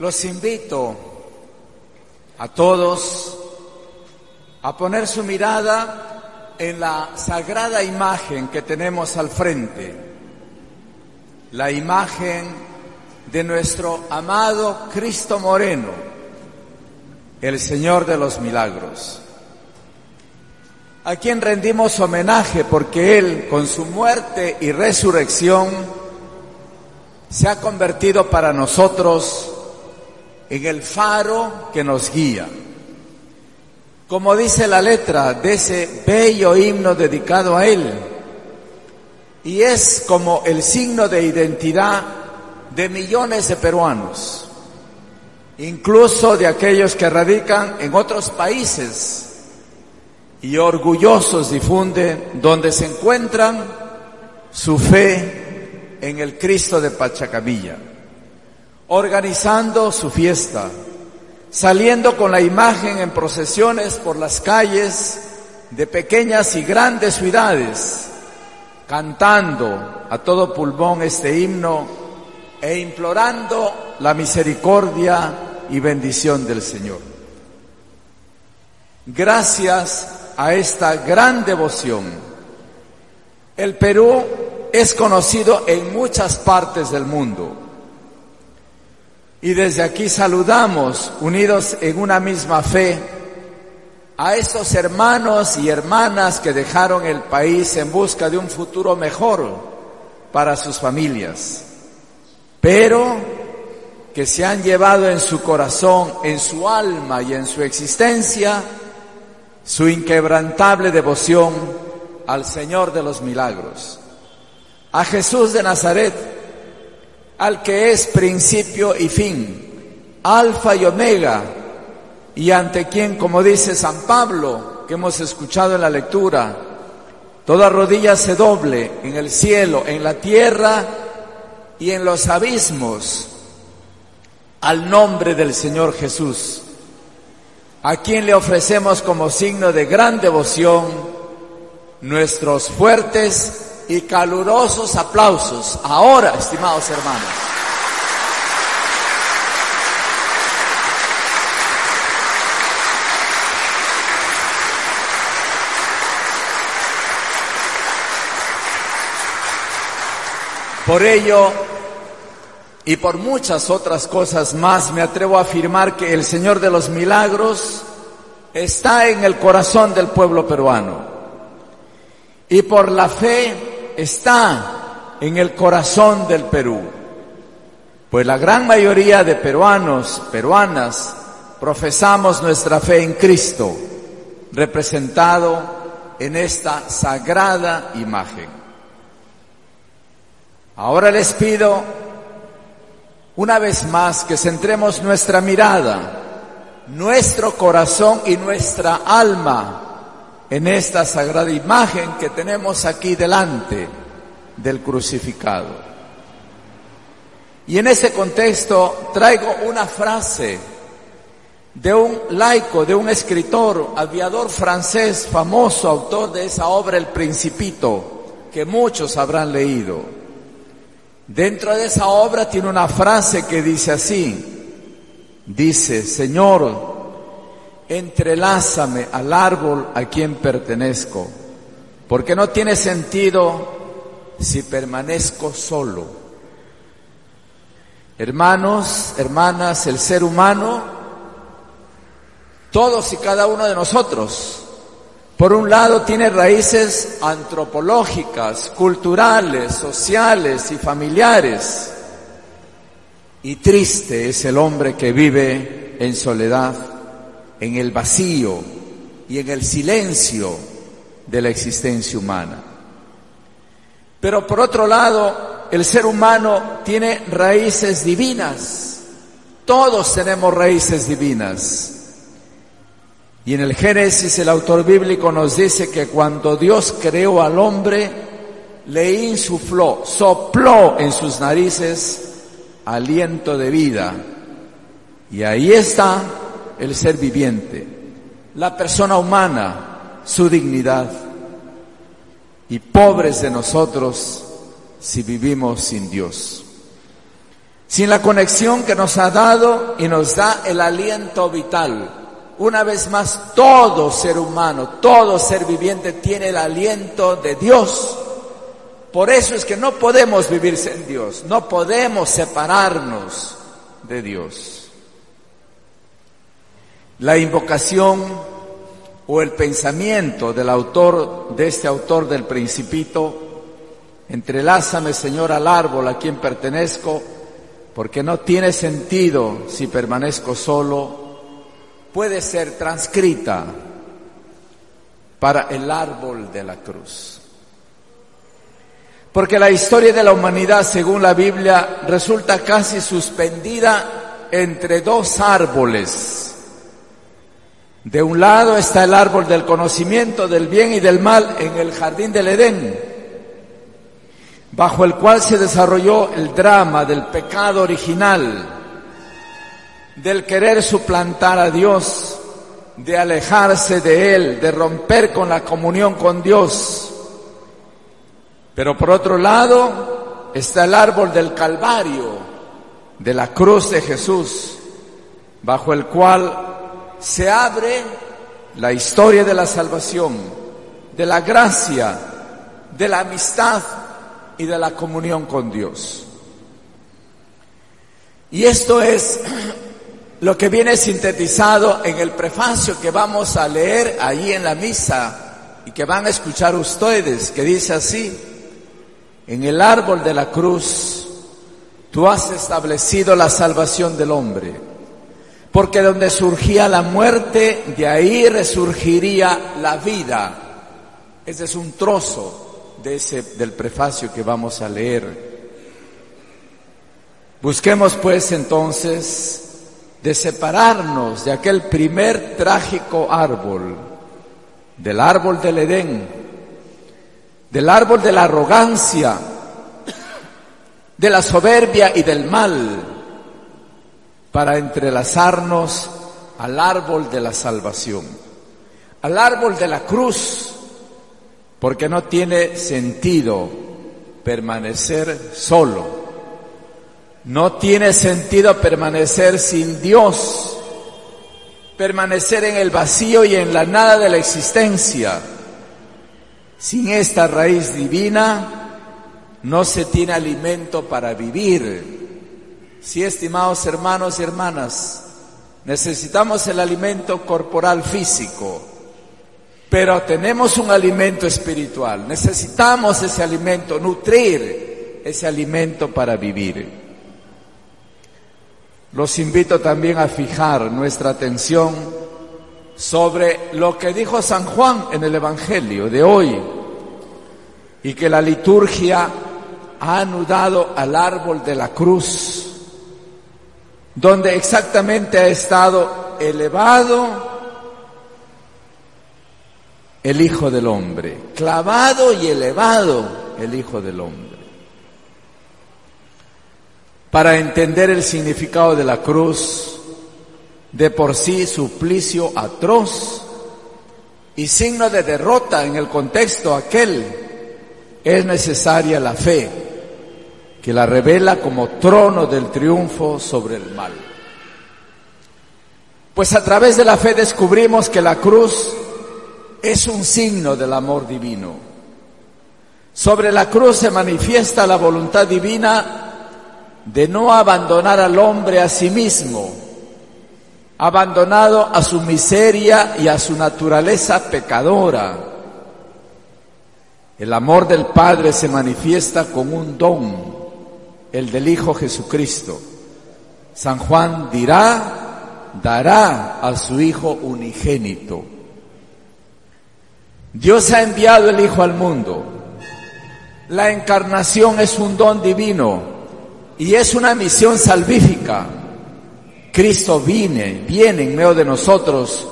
Los invito a todos a poner su mirada en la sagrada imagen que tenemos al frente, la imagen de nuestro amado Cristo Moreno, el Señor de los Milagros, a quien rendimos homenaje porque Él, con su muerte y resurrección, se ha convertido para nosotros en el faro que nos guía. Como dice la letra de ese bello himno dedicado a Él, y es como el signo de identidad de millones de peruanos, incluso de aquellos que radican en otros países y orgullosos difunden donde se encuentran su fe en el Cristo de Pachacamilla, organizando su fiesta, saliendo con la imagen en procesiones por las calles de pequeñas y grandes ciudades, cantando a todo pulmón este himno e implorando la misericordia y bendición del Señor. Gracias a esta gran devoción, el Perú es conocido en muchas partes del mundo. Y desde aquí saludamos, unidos en una misma fe, a estos hermanos y hermanas que dejaron el país en busca de un futuro mejor para sus familias, pero que se han llevado en su corazón, en su alma y en su existencia, su inquebrantable devoción al Señor de los Milagros, a Jesús de Nazaret, al que es principio y fin, alfa y omega, y ante quien, como dice San Pablo, que hemos escuchado en la lectura, toda rodilla se doble en el cielo, en la tierra y en los abismos, al nombre del Señor Jesús, a quien le ofrecemos como signo de gran devoción nuestros fuertes y calurosos aplausos. Ahora, estimados hermanos. Por ello, y por muchas otras cosas más, me atrevo a afirmar que el Señor de los Milagros está en el corazón del pueblo peruano. Y por la fe está en el corazón del Perú, pues la gran mayoría de peruanos, peruanas, profesamos nuestra fe en Cristo, representado en esta sagrada imagen. Ahora les pido una vez más que centremos nuestra mirada, nuestro corazón y nuestra alma en esta sagrada imagen que tenemos aquí delante del crucificado. Y en ese contexto traigo una frase de un laico, de un escritor, aviador francés, famoso autor de esa obra El Principito, que muchos habrán leído. Dentro de esa obra tiene una frase que dice así, dice: Señor, entrelázame al árbol a quien pertenezco, porque no tiene sentido si permanezco solo. Hermanos, hermanas, el ser humano, todos y cada uno de nosotros, por un lado tiene raíces antropológicas, culturales, sociales y familiares, y triste es el hombre que vive en soledad, en el vacío y en el silencio de la existencia humana. Pero por otro lado, el ser humano tiene raíces divinas. Todos tenemos raíces divinas. Y en el Génesis el autor bíblico nos dice que cuando Dios creó al hombre, le insufló, sopló en sus narices aliento de vida. Y ahí está el ser viviente, la persona humana, su dignidad. Y pobres de nosotros si vivimos sin Dios. sin la conexión que nos ha dado y nos da el aliento vital. Una vez más, todo ser humano, todo ser viviente tiene el aliento de Dios. Por eso es que no podemos vivir sin Dios, no podemos separarnos de Dios. La invocación o el pensamiento del autor, de este autor del Principito: entrelázame, Señor, al árbol a quien pertenezco, porque no tiene sentido si permanezco solo, puede ser transcrita para el árbol de la cruz. Porque la historia de la humanidad, según la Biblia, resulta casi suspendida entre dos árboles. De un lado está el árbol del conocimiento del bien y del mal en el jardín del Edén, bajo el cual se desarrolló el drama del pecado original, del querer suplantar a Dios, de alejarse de Él, de romper con la comunión con Dios. Pero por otro lado está el árbol del Calvario, de la cruz de Jesús, bajo el cual se abre la historia de la salvación, de la gracia, de la amistad y de la comunión con Dios. Y esto es lo que viene sintetizado en el prefacio que vamos a leer ahí en la misa y que van a escuchar ustedes, que dice así: en el árbol de la cruz tú has establecido la salvación del hombre, porque donde surgía la muerte, de ahí resurgiría la vida. Ese es un trozo del prefacio que vamos a leer. Busquemos pues entonces de separarnos de aquel primer trágico árbol, del árbol del Edén, del árbol de la arrogancia, de la soberbia y del mal, para entrelazarnos al árbol de la salvación, al árbol de la cruz, porque no tiene sentido permanecer solo, no tiene sentido permanecer sin Dios, permanecer en el vacío y en la nada de la existencia. Sin esta raíz divina no se tiene alimento para vivir. Sí, estimados hermanos y hermanas, necesitamos el alimento corporal físico, pero tenemos un alimento espiritual. Necesitamos ese alimento, nutrir ese alimento para vivir. Los invito también a fijar nuestra atención sobre lo que dijo San Juan en el Evangelio de hoy, y que la liturgia ha anudado al árbol de la cruz, donde exactamente ha estado elevado el Hijo del Hombre, clavado y elevado el Hijo del Hombre. Para entender el significado de la cruz, de por sí suplicio atroz y signo de derrota en el contexto aquel, es necesaria la fe, que la revela como trono del triunfo sobre el mal. Pues a través de la fe descubrimos que la cruz es un signo del amor divino. Sobre la cruz se manifiesta la voluntad divina de no abandonar al hombre a sí mismo, abandonado a su miseria y a su naturaleza pecadora. El amor del Padre se manifiesta con un don, el del Hijo Jesucristo. San Juan dará a su Hijo unigénito. Dios ha enviado el Hijo al mundo. La encarnación es un don divino y es una misión salvífica. Cristo viene en medio de nosotros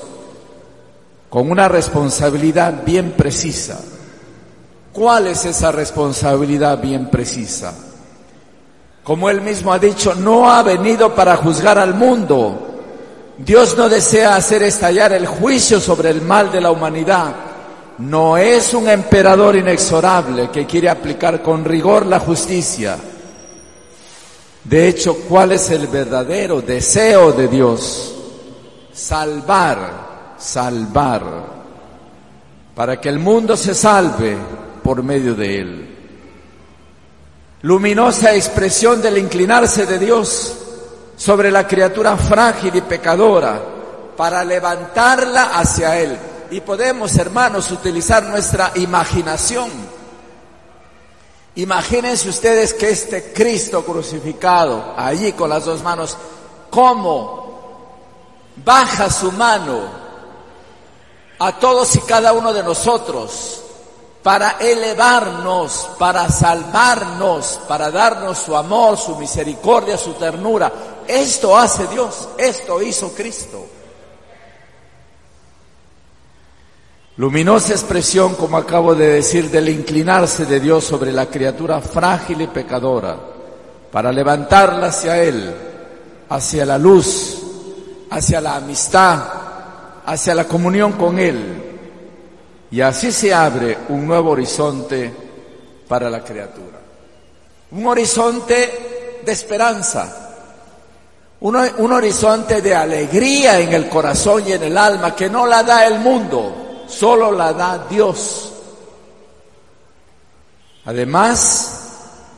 con una responsabilidad bien precisa. ¿Cuál es esa responsabilidad bien precisa? Como Él mismo ha dicho, no ha venido para juzgar al mundo. Dios no desea hacer estallar el juicio sobre el mal de la humanidad. No es un emperador inexorable que quiere aplicar con rigor la justicia. De hecho, ¿cuál es el verdadero deseo de Dios? Salvar, para que el mundo se salve por medio de Él. Luminosa expresión del inclinarse de Dios sobre la criatura frágil y pecadora, para levantarla hacia Él. Y podemos, hermanos, utilizar nuestra imaginación. Imagínense ustedes que este Cristo crucificado, allí con las dos manos, cómo baja su mano a todos y cada uno de nosotros para elevarnos, para salvarnos, para darnos su amor, su misericordia, su ternura. Esto hace Dios, esto hizo Cristo. Luminosa expresión, como acabo de decir, del inclinarse de Dios sobre la criatura frágil y pecadora, para levantarla hacia Él, hacia la luz, hacia la amistad, hacia la comunión con Él. Y así se abre un nuevo horizonte para la criatura. Un horizonte de esperanza, un horizonte de alegría en el corazón y en el alma, que no la da el mundo, solo la da Dios. Además,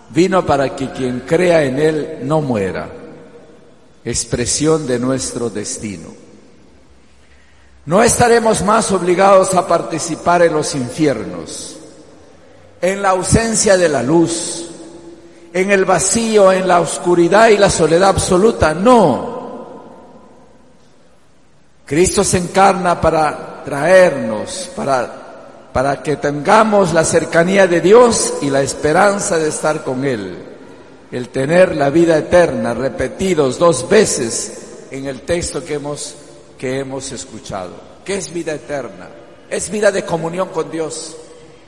vino para que quien crea en Él no muera, expresión de nuestro destino. No estaremos más obligados a participar en los infiernos, en la ausencia de la luz, en el vacío, en la oscuridad y la soledad absoluta. No. Cristo se encarna para traernos, para que tengamos la cercanía de Dios y la esperanza de estar con Él, el tener la vida eterna, repetidos 2 veces en el texto que hemos escuchado. ¿Qué es vida eterna? Es vida de comunión con Dios,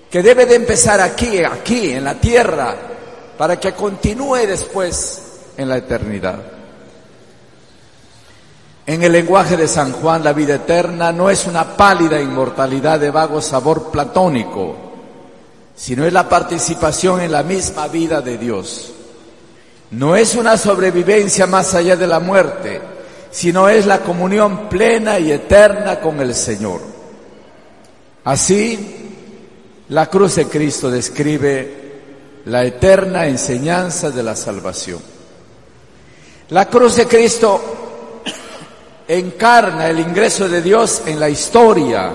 que debe de empezar aquí en la tierra, para que continúe después en la eternidad. En el lenguaje de San Juan, la vida eterna no es una pálida inmortalidad de vago sabor platónico, sino es la participación en la misma vida de Dios. No es una sobrevivencia más allá de la muerte, sino es la comunión plena y eterna con el Señor. Así, la cruz de Cristo describe la eterna enseñanza de la salvación. La cruz de Cristo encarna el ingreso de Dios en la historia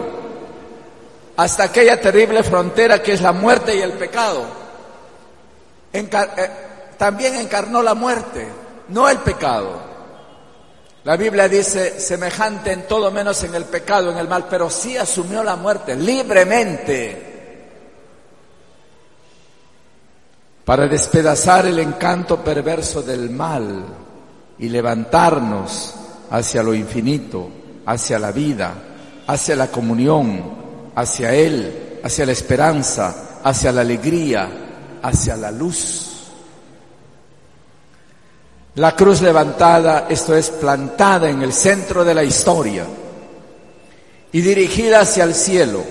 hasta aquella terrible frontera que es la muerte y el pecado. También encarnó la muerte, no el pecado. La Biblia dice semejante en todo menos en el pecado, en el mal, pero sí asumió la muerte libremente para despedazar el encanto perverso del mal y levantarnos hacia lo infinito, hacia la vida, hacia la comunión, hacia Él, hacia la esperanza, hacia la alegría, hacia la luz. La cruz levantada, esto es, plantada en el centro de la historia y dirigida hacia el cielo,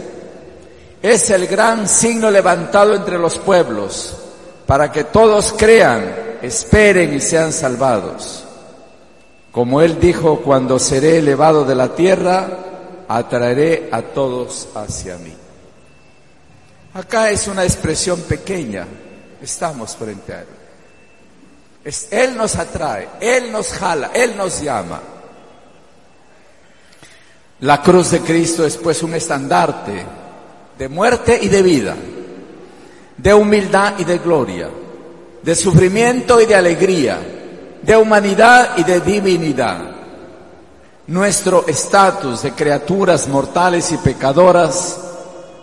es el gran signo levantado entre los pueblos para que todos crean, esperen y sean salvados. Como Él dijo, cuando seré elevado de la tierra, atraeré a todos hacia mí. Acá es una expresión pequeña, estamos frente a Él. Él nos atrae, Él nos jala, Él nos llama. La cruz de Cristo es pues un estandarte de muerte y de vida, de humildad y de gloria, de sufrimiento y de alegría, de humanidad y de divinidad. Nuestro estatus de criaturas mortales y pecadoras,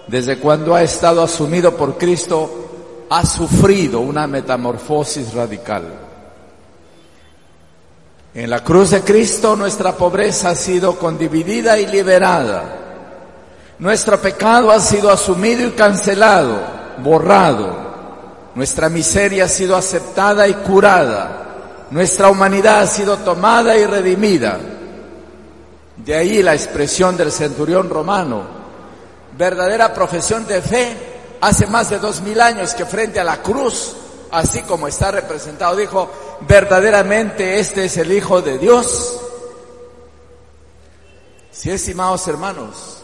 desde cuando ha estado asumido por Cristo, ha sufrido una metamorfosis radical. En la cruz de Cristo nuestra pobreza ha sido condividida y liberada. Nuestro pecado ha sido asumido y cancelado, borrado. Nuestra miseria ha sido aceptada y curada. Nuestra humanidad ha sido tomada y redimida. De ahí la expresión del centurión romano, verdadera profesión de fe, hace más de 2000 años que frente a la cruz, así como está representado, dijo: verdaderamente este es el Hijo de Dios. Sí, estimados hermanos,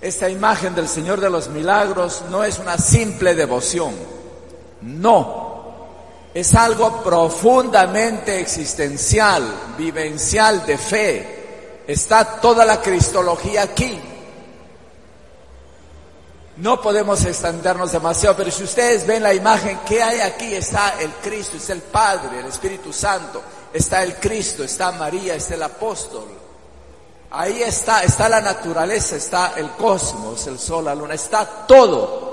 esta imagen del Señor de los Milagros no es una simple devoción, no, es algo profundamente existencial, vivencial, de fe. Está toda la cristología aquí. No podemos extendernos demasiado, pero si ustedes ven la imagen que hay aquí, está el Cristo, está el Padre, el Espíritu Santo, está el Cristo, está María, está el apóstol. Ahí está la naturaleza, está el cosmos, el sol, la luna, está todo.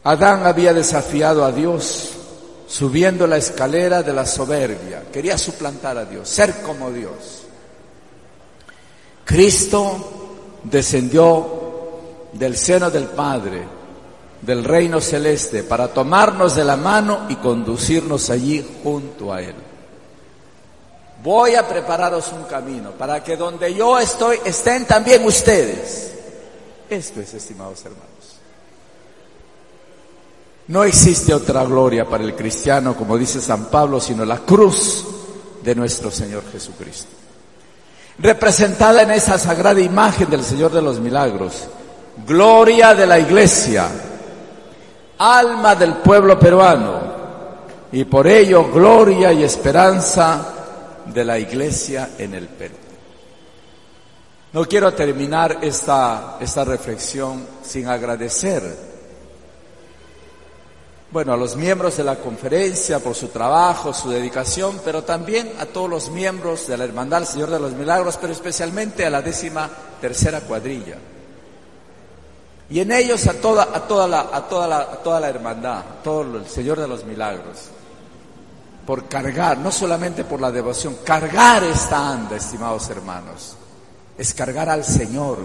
Adán había desafiado a Dios subiendo la escalera de la soberbia. Quería suplantar a Dios, ser como Dios. Cristo descendió del seno del Padre, del reino celeste, para tomarnos de la mano y conducirnos allí junto a Él. Voy a prepararos un camino para que donde yo estoy estén también ustedes. Esto es, estimados hermanos. No existe otra gloria para el cristiano, como dice San Pablo, sino la cruz de nuestro Señor Jesucristo, representada en esa sagrada imagen del Señor de los Milagros. Gloria de la Iglesia, alma del pueblo peruano, y por ello gloria y esperanza de la Iglesia en el Perú. No quiero terminar esta reflexión sin agradecer, a los miembros de la conferencia por su trabajo, su dedicación, pero también a todos los miembros de la Hermandad del Señor de los Milagros, pero especialmente a la 13ª cuadrilla. Y en ellos a toda la hermandad, a todo el Señor de los Milagros, por cargar, no solamente por la devoción, cargar esta anda, estimados hermanos, es cargar al Señor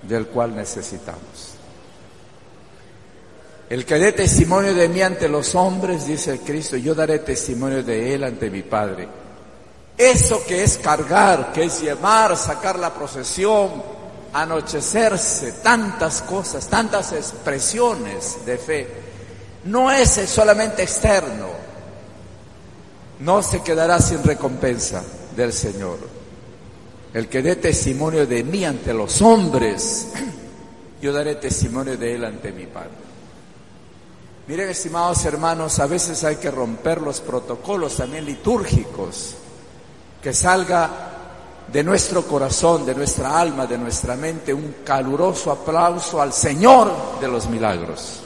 del cual necesitamos. El que dé testimonio de mí ante los hombres, dice el Cristo, yo daré testimonio de Él ante mi Padre. Eso que es cargar, que es llevar, sacar la procesión, anochecerse, tantas cosas, tantas expresiones de fe, no es solamente externo, no se quedará sin recompensa del Señor. El que dé testimonio de mí ante los hombres, yo daré testimonio de Él ante mi Padre. Miren, estimados hermanos, a veces hay que romper los protocolos también litúrgicos, que salga de nuestro corazón, de nuestra alma, de nuestra mente, un caluroso aplauso al Señor de los Milagros.